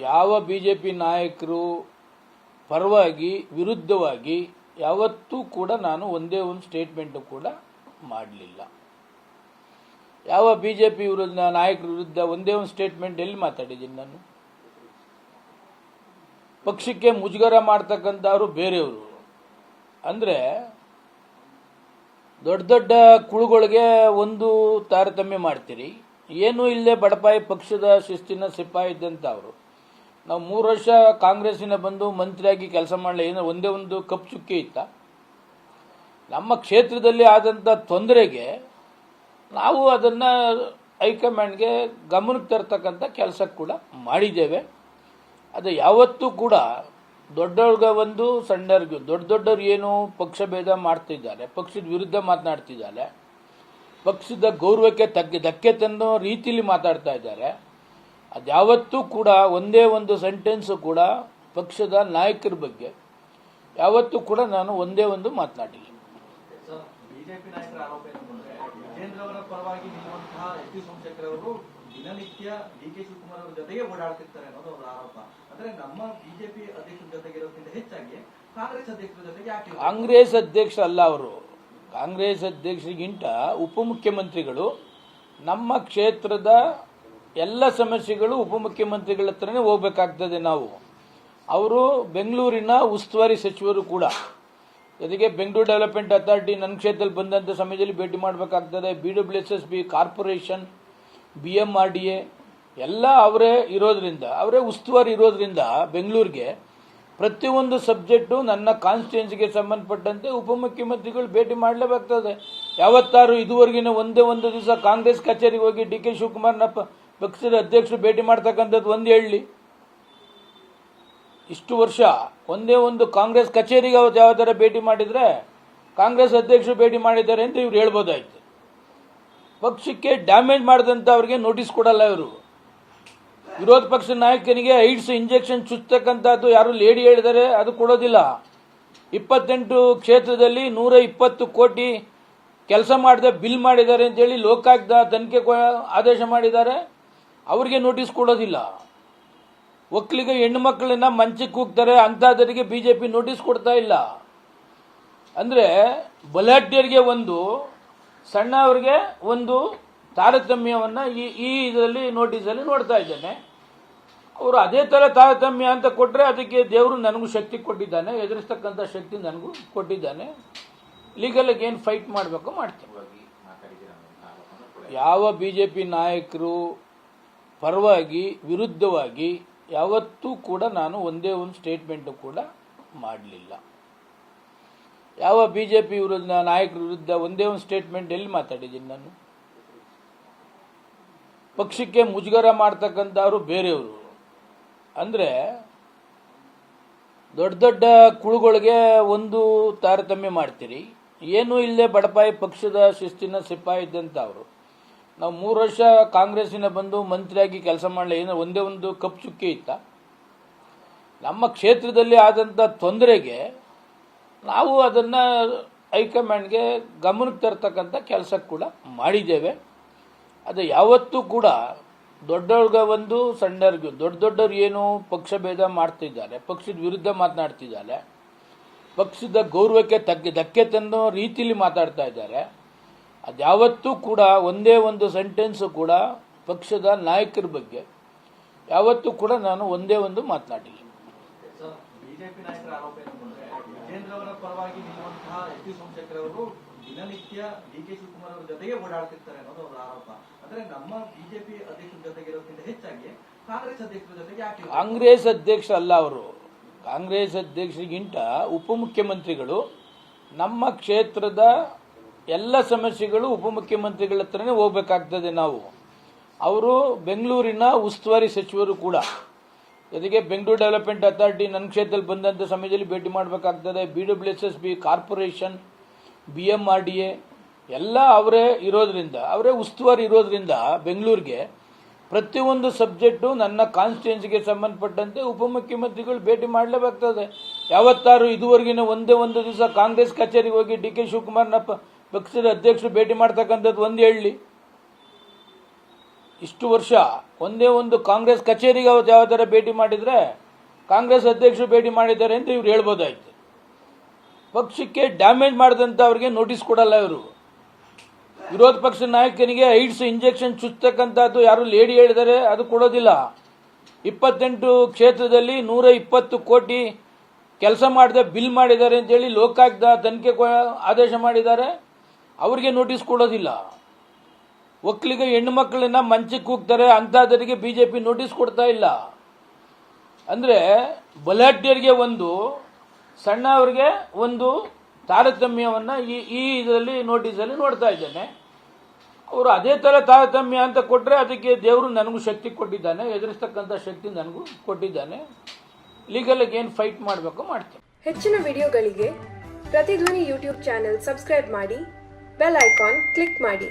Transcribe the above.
ಯಾವ ಬಿಜೆಪಿ ನಾಯಕರು ಪರವಾಗಿ ವಿರುದ್ಧವಾಗಿ ಯಾವತ್ತೂ ಕೂಡ ನಾನು ಒಂದೇ ಒಂದು ಸ್ಟೇಟ್ಮೆಂಟ್ ಕೂಡ ಮಾಡಲಿಲ್ಲ. ಯಾವ ಬಿಜೆಪಿ ವಿರುದ್ಧ ನಾಯಕರ ವಿರುದ್ಧ ಒಂದೇ ಒಂದು ಸ್ಟೇಟ್ಮೆಂಟ್ ಎಲ್ಲಿ ಮಾತಾಡಿದ್ದೀನಿ ನಾನು? ಪಕ್ಷಕ್ಕೆ ಮುಜುಗರ ಮಾಡ್ತಕ್ಕಂಥವ್ರು ಬೇರೆಯವರು. ಅಂದರೆ ದೊಡ್ಡ ದೊಡ್ಡ ಕುಳುಗಳಿಗೆ ಒಂದು ತಾರತಮ್ಯ ಮಾಡ್ತೀರಿ, ಏನೂ ಇಲ್ಲದೆ ಬಡಪಾಯಿ ಪಕ್ಷದ ಶಿಸ್ತಿನ ಸಿಪಾಯಿ ಇದ್ದಂಥವ್ರು. ನಾವು 3 ವರ್ಷ ಕಾಂಗ್ರೆಸ್ಸಿನ ಬಂದು ಮಂತ್ರಿಯಾಗಿ ಕೆಲಸ ಮಾಡಲಿ, ಏನೋ ಒಂದೇ ಒಂದು ಕಪ್ ಚುಕ್ಕೆ ಇತ್ತ. ನಮ್ಮ ಕ್ಷೇತ್ರದಲ್ಲಿ ಆದಂಥ ತೊಂದರೆಗೆ ನಾವು ಅದನ್ನು ಹೈಕಮಾಂಡ್ಗೆ ಗಮನಕ್ಕೆ ತರ್ತಕ್ಕಂಥ ಕೆಲಸ ಕೂಡ ಮಾಡಿದ್ದೇವೆ. ಅದು ಯಾವತ್ತೂ ಕೂಡ ದೊಡ್ಡವ್ರಿಗೆ ಒಂದು ಸಣ್ಣವ್ರಿಗೆ, ದೊಡ್ಡವ್ರು ಏನು ಪಕ್ಷ ಭೇದ ಮಾಡ್ತಿದ್ದಾರೆ, ಪಕ್ಷದ ವಿರುದ್ಧ ಮಾತನಾಡ್ತಿದ್ದಾರೆ, ಪಕ್ಷದ ಗೌರವಕ್ಕೆ ಧಕ್ಕೆ ತನ್ನೋ ರೀತಿಯಲ್ಲಿ ಮಾತಾಡ್ತಾ ಇದ್ದಾರೆ. ಅದ್ಯಾವತ್ತೂ ಕೂಡ ಒಂದೇ ಒಂದು ಸೆಂಟೆನ್ಸು ಕೂಡ ಪಕ್ಷದ ನಾಯಕರ ಬಗ್ಗೆ ಯಾವತ್ತೂ ಕೂಡ ನಾನು ಒಂದೇ ಒಂದು ಮಾತನಾಡಿಲ್ಲ. ಬಿಜೆಪಿ ನಾಯಕರ ಆರೋಪ ಏನಂದ್ರೆ ವಿಜೇಂದ್ರ ಅವರ ಪರವಾಗಿ ನಿಲ್ಲುವಂತಹ ಎಸ್ ಟಿ ಸೋಮಶೇಖರ್ ಅವರು ದಿನನಿತ್ಯ ಡಿ.ಕೆ. ಶಿವಕುಮಾರ್ ಅವರ ಜೊತೆಗೆ ಓಡಾಡ್ತಿರ್ತಾರೆ ಅನ್ನೋದು ಅವರ ಆರೋಪ. ಅಂದ್ರೆ ನಮ್ಮ ಬಿಜೆಪಿ ಅಧ್ಯಕ್ಷರ ಜೊತೆಗಿರೋದ್ರಿಂದ ಹೆಚ್ಚಾಗಿ ಕಾಂಗ್ರೆಸ್ ಅಧ್ಯಕ್ಷರ ಜೊತೆಗೆ ಯಾಕೆ? ಕಾಂಗ್ರೆಸ್ ಅಧ್ಯಕ್ಷ ಅಲ್ಲ ಅವರು. ಕಾಂಗ್ರೆಸ್ ಅಧ್ಯಕ್ಷರಿಗಿಂತ ಉಪಮುಖ್ಯಮಂತ್ರಿಗಳು ನಮ್ಮ ಕ್ಷೇತ್ರದ ಎಲ್ಲ ಸಮಸ್ಯೆಗಳು ಉಪಮುಖ್ಯಮಂತ್ರಿಗಳ ಹತ್ರನೇ ಹೋಗ್ಬೇಕಾಗ್ತದೆ. ನಾವು ಅವರು ಬೆಂಗಳೂರಿನ ಉಸ್ತುವಾರಿ ಸಚಿವರು ಕೂಡ, ಜೊತೆಗೆ ಬೆಂಗಳೂರು ಡೆವಲಪ್ಮೆಂಟ್ ಅಥಾರಿಟಿ ನನ್ನ ಕ್ಷೇತ್ರದಲ್ಲಿ ಬಂದಂಥ ಸಮಯದಲ್ಲಿ ಭೇಟಿ ಮಾಡಬೇಕಾಗ್ತದೆ. BWSSB ಕಾರ್ಪೊರೇಷನ್, BMRDA ಎಲ್ಲ ಅವರೇ ಇರೋದ್ರಿಂದ, ಅವರೇ ಉಸ್ತುವಾರಿ ಇರೋದ್ರಿಂದ ಬೆಂಗಳೂರಿಗೆ ಪ್ರತಿಯೊಂದು ಸಬ್ಜೆಕ್ಟು ನನ್ನ ಕಾನ್ಸ್ಟಿಟ್ಯೂನ್ಸಿಗೆ ಸಂಬಂಧಪಟ್ಟಂತೆ ಉಪಮುಖ್ಯಮಂತ್ರಿಗಳು ಭೇಟಿ ಮಾಡಲೇಬೇಕಾಗ್ತದೆ. ಯಾವತ್ತಾರು ಇದುವರೆಗಿನ ಒಂದೇ ಒಂದು ದಿವಸ ಕಾಂಗ್ರೆಸ್ ಕಚೇರಿಗೆ ಹೋಗಿ ಡಿ.ಕೆ. ಶಿವಕುಮಾರ್ನ ಪಕ್ಷದ ಅಧ್ಯಕ್ಷರು ಭೇಟಿ ಮಾಡ್ತಕ್ಕಂಥದ್ದು ಒಂದು ಹೇಳಿ. ಇಷ್ಟು ವರ್ಷ ಒಂದೇ ಒಂದು ಕಾಂಗ್ರೆಸ್ ಕಚೇರಿಗೆ ಅವತ್ತು ಯಾವ ಥರ ಭೇಟಿ ಮಾಡಿದರೆ ಕಾಂಗ್ರೆಸ್ ಅಧ್ಯಕ್ಷರು ಭೇಟಿ ಮಾಡಿದ್ದಾರೆ ಅಂತ ಇವ್ರು ಹೇಳ್ಬೋದಾಯ್ತು. ಪಕ್ಷಕ್ಕೆ ಡ್ಯಾಮೇಜ್ ಮಾಡಿದಂಥ ಅವ್ರಿಗೆ ನೋಟಿಸ್ ಕೊಡಲ್ಲ ಇವರು. ವಿರೋಧ ಪಕ್ಷದ ನಾಯಕನಿಗೆ ಐಡ್ಸ್ ಇಂಜೆಕ್ಷನ್ ಚುಚ್ಚತಕ್ಕಂಥದ್ದು ಯಾರು ಲೇಡಿ ಹೇಳಿದ್ದಾರೆ, ಅದು ಕೊಡೋದಿಲ್ಲ. 28 ಕ್ಷೇತ್ರದಲ್ಲಿ 120 ಕೋಟಿ ಕೆಲಸ ಮಾಡದೆ ಬಿಲ್ ಮಾಡಿದ್ದಾರೆ ಅಂತೇಳಿ ಲೋಕಾಯುಕ್ತ ತನಿಖೆ ಆದೇಶ ಮಾಡಿದ್ದಾರೆ, ಅವ್ರಿಗೆ ನೋಟಿಸ್ ಕೊಡೋದಿಲ್ಲ. ಒಕ್ಕಲಿಗ ಹೆಣ್ಣು ಮಕ್ಕಳನ್ನ ಮಂಚಕ್ಕೆ ಹೋಗ್ತಾರೆ ಅಂಥದ್ದರಿಗೆ ಬಿಜೆಪಿ ನೋಟಿಸ್ ಕೊಡ್ತಾ ಇಲ್ಲ. ಅಂದರೆ ಬಲಾಢ್ಯರಿಗೆ ಒಂದು, ಸಣ್ಣವರಿಗೆ ಒಂದು ತಾರತಮ್ಯವನ್ನು ಈ ಇದರಲ್ಲಿ ನೋಟಿಸಲ್ಲಿ ನೋಡ್ತಾ ಇದ್ದೇನೆ. ಅವರು ಅದೇ ಥರ ತಾರತಮ್ಯ ಅಂತ ಕೊಟ್ಟರೆ ಅದಕ್ಕೆ ದೇವರು ನನಗೂ ಶಕ್ತಿ ಕೊಟ್ಟಿದ್ದಾನೆ, ಎದುರಿಸ್ತಕ್ಕಂಥ ಶಕ್ತಿ ನನಗೂ ಕೊಟ್ಟಿದ್ದಾನೆ. ಲೀಗಲಾಗಿ ಏನು ಫೈಟ್ ಮಾಡಬೇಕು ಮಾಡ್ತೀವಿ. ಯಾವ ಬಿಜೆಪಿ ನಾಯಕರು ಪರವಾಗಿ ವಿರುದ್ಧವಾಗಿ ಯಾವತ್ತೂ ಕೂಡ ನಾನು ಒಂದೇ ಒಂದು ಸ್ಟೇಟ್ಮೆಂಟ್ ಕೂಡ ಮಾಡಲಿಲ್ಲ. ಯಾವ ಬಿಜೆಪಿ ವಿರುದ್ಧ ನಾಯಕರ ವಿರುದ್ಧ ಒಂದೇ ಒಂದು ಸ್ಟೇಟ್ಮೆಂಟ್ ಎಲ್ಲಿ ಮಾತಾಡಿದ್ದೀನಿ ನಾನು? ಪಕ್ಷಕ್ಕೆ ಮುಜುಗರ ಮಾಡ್ತಕ್ಕಂಥವ್ರು ಬೇರೆಯವರು. ಅಂದರೆ ದೊಡ್ಡ ದೊಡ್ಡ ಕುಳುಗಳಿಗೆ ಒಂದು ತಾರತಮ್ಯ ಮಾಡ್ತೀರಿ, ಏನೂ ಇಲ್ಲದೆ ಬಡಪಾಯಿ ಪಕ್ಷದ ಶಿಸ್ತಿನ ಸಿಪಾಯಿ ಇದ್ದಂಥವ್ರು. ನಾವು 3 ವರ್ಷ ಕಾಂಗ್ರೆಸ್ಸಿನ ಬಂದು ಮಂತ್ರಿಯಾಗಿ ಕೆಲಸ ಮಾಡಲಿ, ಏನೋ ಒಂದೇ ಒಂದು ಕಪ್ ಚುಕ್ಕೆ ಇತ್ತ. ನಮ್ಮ ಕ್ಷೇತ್ರದಲ್ಲಿ ಆದಂಥ ತೊಂದರೆಗೆ ನಾವು ಅದನ್ನು ಹೈಕಮಾಂಡ್ಗೆ ಗಮನಕ್ಕೆ ತರ್ತಕ್ಕಂಥ ಕೆಲಸ ಕೂಡ ಮಾಡಿದ್ದೇವೆ. ಅದು ಯಾವತ್ತೂ ಕೂಡ ದೊಡ್ಡವ್ರಿಗೆ ಒಂದು ಸಣ್ಣವ್ರಿಗೆ, ದೊಡ್ಡವ್ರು ಏನು ಪಕ್ಷ ಭೇದ ಮಾಡ್ತಿದ್ದಾರೆ, ಪಕ್ಷದ ವಿರುದ್ಧ ಮಾತನಾಡ್ತಿದ್ದಾರೆ, ಪಕ್ಷದ ಗೌರವಕ್ಕೆ ಧಕ್ಕೆ ತನ್ನೋ ರೀತಿಯಲ್ಲಿ ಮಾತಾಡ್ತಾ ಇದ್ದಾರೆ. ಅದ್ಯಾವತ್ತೂ ಕೂಡ ಒಂದೇ ಒಂದು ಸೆಂಟೆನ್ಸು ಕೂಡ ಪಕ್ಷದ ನಾಯಕರ ಬಗ್ಗೆ ಯಾವತ್ತೂ ಕೂಡ ನಾನು ಒಂದೇ ಒಂದು ಮಾತನಾಡಿಲ್ಲ. ಬಿಜೆಪಿ ನಾಯಕರ ಆರೋಪ ಏನಂದ್ರೆ ವಿಜೇಂದ್ರ ಅವರ ಪರವಾಗಿ ನಿಲ್ಲುವಂತಹ ಎಸ್ ಟಿ ಸೋಮಶೇಖರ್ ಅವರು ದಿನನಿತ್ಯ ಡಿ.ಕೆ. ಶಿವಕುಮಾರ್ ಅವರ ಜೊತೆಗೆ ಓಡಾಡ್ತಿರ್ತಾರೆ ಅನ್ನೋದು ಅವರ ಆರೋಪ. ಅಂದ್ರೆ ನಮ್ಮ ಬಿಜೆಪಿ ಅಧ್ಯಕ್ಷರ ಜೊತೆಗಿರೋದ್ರಿಂದ ಹೆಚ್ಚಾಗಿ ಕಾಂಗ್ರೆಸ್ ಅಧ್ಯಕ್ಷರ ಜೊತೆಗೆ ಯಾಕೆ? ಕಾಂಗ್ರೆಸ್ ಅಧ್ಯಕ್ಷ ಅಲ್ಲ ಅವರು. ಕಾಂಗ್ರೆಸ್ ಅಧ್ಯಕ್ಷರಿಗಿಂತ ಉಪಮುಖ್ಯಮಂತ್ರಿಗಳು ನಮ್ಮ ಕ್ಷೇತ್ರದ ಎಲ್ಲ ಸಮಸ್ಯೆಗಳು ಉಪಮುಖ್ಯಮಂತ್ರಿಗಳ ಹತ್ರನೇ ಹೋಗ್ಬೇಕಾಗ್ತದೆ. ನಾವು ಅವರು ಬೆಂಗಳೂರಿನ ಉಸ್ತುವಾರಿ ಸಚಿವರು ಕೂಡ, ಜೊತೆಗೆ ಬೆಂಗಳೂರು ಡೆವಲಪ್ಮೆಂಟ್ ಅಥಾರಿಟಿ ನನ್ನ ಕ್ಷೇತ್ರದಲ್ಲಿ ಬಂದಂಥ ಸಮಯದಲ್ಲಿ ಭೇಟಿ ಮಾಡಬೇಕಾಗ್ತದೆ. BWSSB ಕಾರ್ಪೊರೇಷನ್, BMRDA ಎಲ್ಲ ಅವರೇ ಇರೋದ್ರಿಂದ, ಅವರೇ ಉಸ್ತುವಾರಿ ಇರೋದ್ರಿಂದ ಬೆಂಗಳೂರಿಗೆ ಪ್ರತಿಯೊಂದು ಸಬ್ಜೆಕ್ಟು ನನ್ನ ಕಾನ್ಸ್ಟಿಟ್ಯೂನ್ಸಿಗೆ ಸಂಬಂಧಪಟ್ಟಂತೆ ಉಪಮುಖ್ಯಮಂತ್ರಿಗಳು ಭೇಟಿ ಮಾಡಲೇಬೇಕಾಗ್ತದೆ. ಯಾವತ್ತಾರು ಇದುವರೆಗಿನ ಒಂದೇ ಒಂದು ದಿವಸ ಕಾಂಗ್ರೆಸ್ ಕಚೇರಿಗೆ ಹೋಗಿ ಡಿ.ಕೆ. ಶಿವಕುಮಾರ್ನ ಪಕ್ಷದ ಅಧ್ಯಕ್ಷರು ಭೇಟಿ ಮಾಡ್ತಕ್ಕಂಥದ್ದು ಒಂದು ಹೇಳಿ. ಇಷ್ಟು ವರ್ಷ ಒಂದೇ ಒಂದು ಕಾಂಗ್ರೆಸ್ ಕಚೇರಿಗೆ ಅವತ್ತು ಯಾವ ಥರ ಭೇಟಿ ಮಾಡಿದರೆ ಕಾಂಗ್ರೆಸ್ ಅಧ್ಯಕ್ಷರು ಭೇಟಿ ಮಾಡಿದ್ದಾರೆ ಅಂತ ಇವ್ರು ಹೇಳ್ಬೋದಾಯ್ತು. ಪಕ್ಷಕ್ಕೆ ಡ್ಯಾಮೇಜ್ ಮಾಡಿದಂಥವ್ರಿಗೆ ನೋಟಿಸ್ ಕೊಡಲ್ಲ ಇವರು. ವಿರೋಧ ಪಕ್ಷದ ನಾಯಕನಿಗೆ ಐಡ್ಸ್ ಇಂಜೆಕ್ಷನ್ ಚುಚ್ಚತಕ್ಕಂಥದ್ದು ಯಾರು ಲೇಡಿ ಹೇಳಿದ್ದಾರೆ, ಅದು ಕೊಡೋದಿಲ್ಲ. 28 ಕ್ಷೇತ್ರದಲ್ಲಿ 120 ಕೋಟಿ ಕೆಲಸ ಮಾಡದೆ ಬಿಲ್ ಮಾಡಿದ್ದಾರೆ ಅಂತೇಳಿ ಲೋಕಾಯುಕ್ತ ತನಿಖೆ ಆದೇಶ ಮಾಡಿದ್ದಾರೆ, ಅವ್ರಿಗೆ ನೋಟಿಸ್ ಕೊಡೋದಿಲ್ಲ. ಒಕ್ಕಲಿಗ ಹೆಣ್ಣು ಮಕ್ಕಳನ್ನ ಮಂಚಕ್ಕೆ ಹೋಗ್ತಾರೆ ಅಂಥದ್ದರಿಗೆ ಬಿಜೆಪಿ ನೋಟಿಸ್ ಕೊಡ್ತಾ ಇಲ್ಲ. ಅಂದರೆ ಬಲಾಢ್ಯರಿಗೆ ಒಂದು, ಸಣ್ಣವರಿಗೆ ಒಂದು ತಾರತಮ್ಯವನ್ನು ಈ ಇದರಲ್ಲಿ ನೋಟಿಸಲ್ಲಿ ನೋಡ್ತಾ ಇದ್ದೇನೆ. ಅವರು ಅದೇ ಥರ ತಾರತಮ್ಯ ಅಂತ ಕೊಟ್ಟರೆ ಅದಕ್ಕೆ ದೇವರು ನನಗೂ ಶಕ್ತಿ ಕೊಟ್ಟಿದ್ದಾನೆ, ಎದುರಿಸ್ತಕ್ಕಂಥ ಶಕ್ತಿ ನನಗೂ ಕೊಟ್ಟಿದ್ದಾನೆ. ಲೀಗಲಾಗಿ ಏನು ಫೈಟ್ ಮಾಡಬೇಕು ಮಾಡ್ತೇನೆ. ಹೆಚ್ಚಿನ ವಿಡಿಯೋಗಳಿಗೆ ಪ್ರತಿಧ್ವನಿ ಯೂಟ್ಯೂಬ್ ಚಾನೆಲ್ ಸಬ್ಸ್ಕ್ರೈಬ್ ಮಾಡಿ, ಬೆಲ್ ಐಕಾನ್ ಕ್ಲಿಕ್ ಮಾಡಿ.